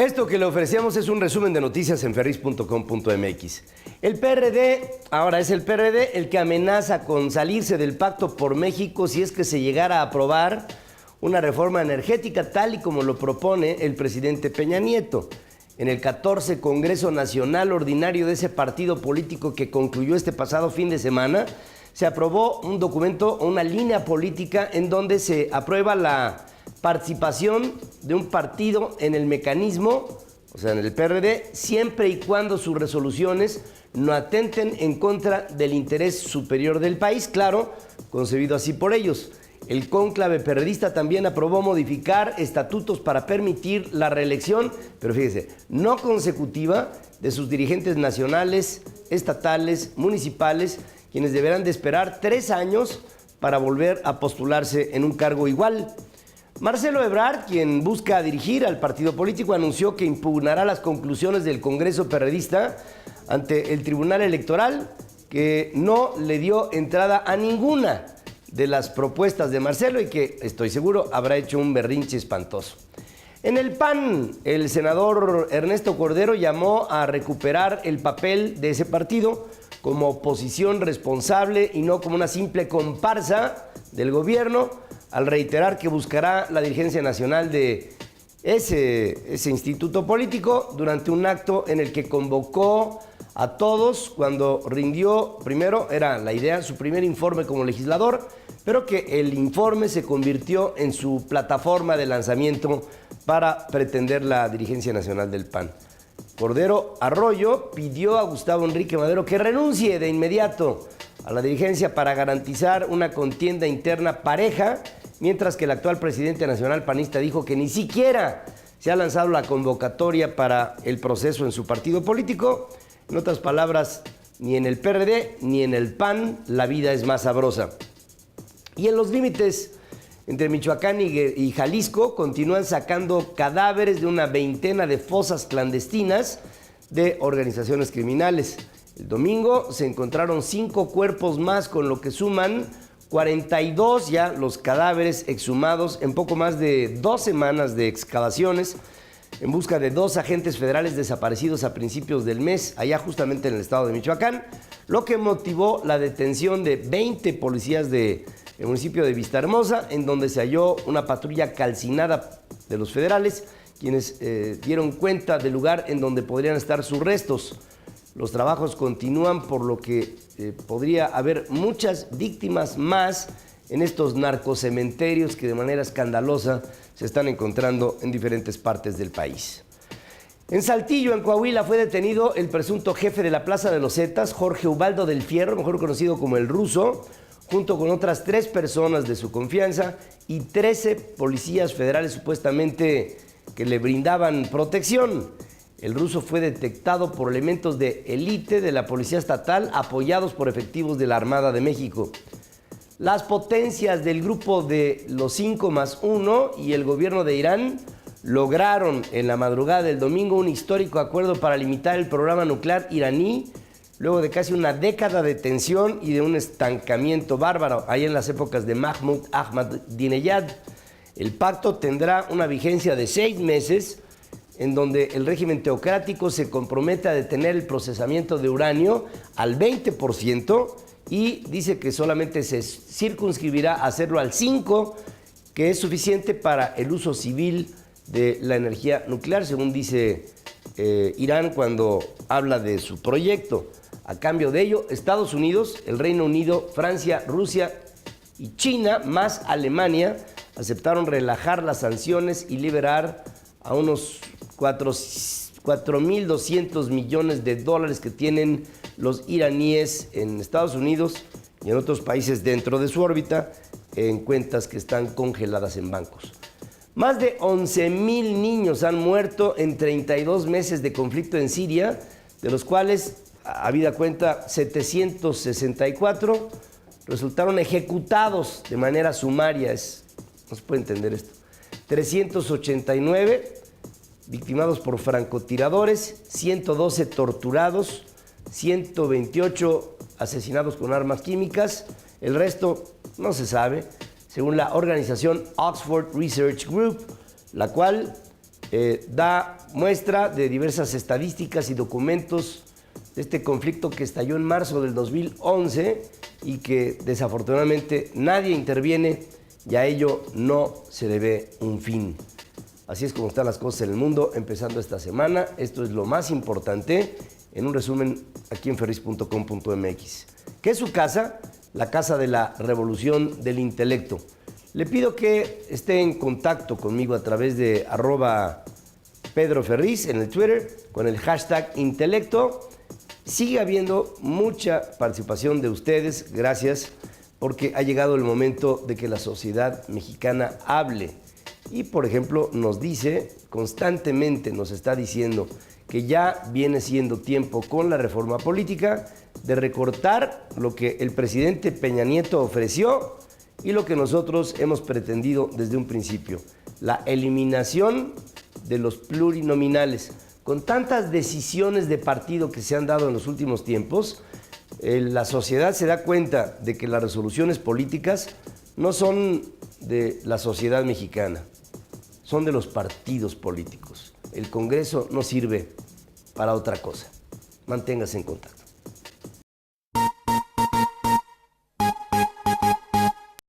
Esto que le ofrecemos es un resumen de noticias en ferris.com.mx. El PRD, ahora es el PRD el que amenaza con salirse del Pacto por México si es que se llegara a aprobar una reforma energética tal y como lo propone el presidente Peña Nieto. En el 14 Congreso Nacional Ordinario de ese partido político que concluyó este pasado fin de semana, se aprobó un documento, una línea política en donde se aprueba la participación de un partido en el mecanismo, o sea, en el PRD, siempre y cuando sus resoluciones no atenten en contra del interés superior del país, claro, concebido así por ellos. El cónclave perredista también aprobó modificar estatutos para permitir la reelección, pero fíjese, no consecutiva de sus dirigentes nacionales, estatales, municipales, quienes deberán de esperar 3 años para volver a postularse en un cargo igual. Marcelo Ebrard, quien busca dirigir al partido político, anunció que impugnará las conclusiones del Congreso perredista ante el Tribunal Electoral, que no le dio entrada a ninguna de las propuestas de Marcelo y que, estoy seguro, habrá hecho un berrinche espantoso. En el PAN, el senador Ernesto Cordero llamó a recuperar el papel de ese partido como oposición responsable y no como una simple comparsa del gobierno, al reiterar que buscará la dirigencia nacional de ese instituto político durante un acto en el que convocó a todos cuando rindió, primero era la idea, su primer informe como legislador, pero que el informe se convirtió en su plataforma de lanzamiento para pretender la dirigencia nacional del PAN. Cordero Arroyo pidió a Gustavo Enrique Madero que renuncie de inmediato a la dirigencia para garantizar una contienda interna pareja, mientras que el actual presidente nacional panista dijo que ni siquiera se ha lanzado la convocatoria para el proceso en su partido político. En otras palabras, ni en el PRD ni en el PAN la vida es más sabrosa. Y en los límites entre Michoacán y Jalisco continúan sacando cadáveres de una veintena de fosas clandestinas de organizaciones criminales. El domingo se encontraron 5 cuerpos más, con lo que suman 42 ya los cadáveres exhumados en poco más de 2 semanas de excavaciones en busca de 2 agentes federales desaparecidos a principios del mes, allá justamente en el estado de Michoacán, lo que motivó la detención de 20 policías del municipio de Vistahermosa, en donde se halló una patrulla calcinada de los federales, quienes dieron cuenta del lugar en donde podrían estar sus restos. Los trabajos continúan, por lo que podría haber muchas víctimas más en estos narcocementerios que de manera escandalosa se están encontrando en diferentes partes del país. En Saltillo, en Coahuila, fue detenido el presunto jefe de la Plaza de los Zetas, Jorge Ubaldo del Fierro, mejor conocido como El Ruso, junto con otras 3 personas de su confianza y 13 policías federales supuestamente que le brindaban protección. El Ruso fue detectado por elementos de élite de la Policía Estatal apoyados por efectivos de la Armada de México. Las potencias del grupo de los 5+1 y el gobierno de Irán lograron en la madrugada del domingo un histórico acuerdo para limitar el programa nuclear iraní, luego de casi una década de tensión y de un estancamiento bárbaro, ahí en las épocas de Mahmoud Ahmadinejad. El pacto tendrá una vigencia de 6 meses, en donde el régimen teocrático se compromete a detener el procesamiento de uranio al 20% y dice que solamente se circunscribirá a hacerlo al 5%, que es suficiente para el uso civil de la energía nuclear, según dice Irán cuando habla de su proyecto. A cambio de ello, Estados Unidos, el Reino Unido, Francia, Rusia y China, más Alemania, aceptaron relajar las sanciones y liberar a unos 4.200 millones de dólares que tienen los iraníes en Estados Unidos y en otros países dentro de su órbita, en cuentas que están congeladas en bancos. Más de 11,000 niños han muerto en 32 meses de conflicto en Siria, de los cuales, habida cuenta, 764 resultaron ejecutados de manera sumaria. No se puede entender esto. 389 victimados por francotiradores, 112 torturados, 128 asesinados con armas químicas. El resto no se sabe, según la organización Oxford Research Group, la cual da muestra de diversas estadísticas y documentos de este conflicto que estalló en marzo del 2011 y que desafortunadamente nadie interviene y a ello no se le ve un fin. Así es como están las cosas en el mundo empezando esta semana. Esto es lo más importante en un resumen aquí en ferris.com.mx. ¿Qué es su casa? La casa de la revolución del intelecto. Le pido que esté en contacto conmigo a través de @PedroFerriz en el Twitter con el hashtag intelecto. Sigue habiendo mucha participación de ustedes, gracias, porque ha llegado el momento de que la sociedad mexicana hable. Y, por ejemplo, nos dice, constantemente nos está diciendo que ya viene siendo tiempo con la reforma política de recortar lo que el presidente Peña Nieto ofreció y lo que nosotros hemos pretendido desde un principio, la eliminación de los plurinominales. Con tantas decisiones de partido que se han dado en los últimos tiempos, la sociedad se da cuenta de que las resoluciones políticas no son de la sociedad mexicana, son de los partidos políticos. El Congreso no sirve para otra cosa. Manténgase en contacto.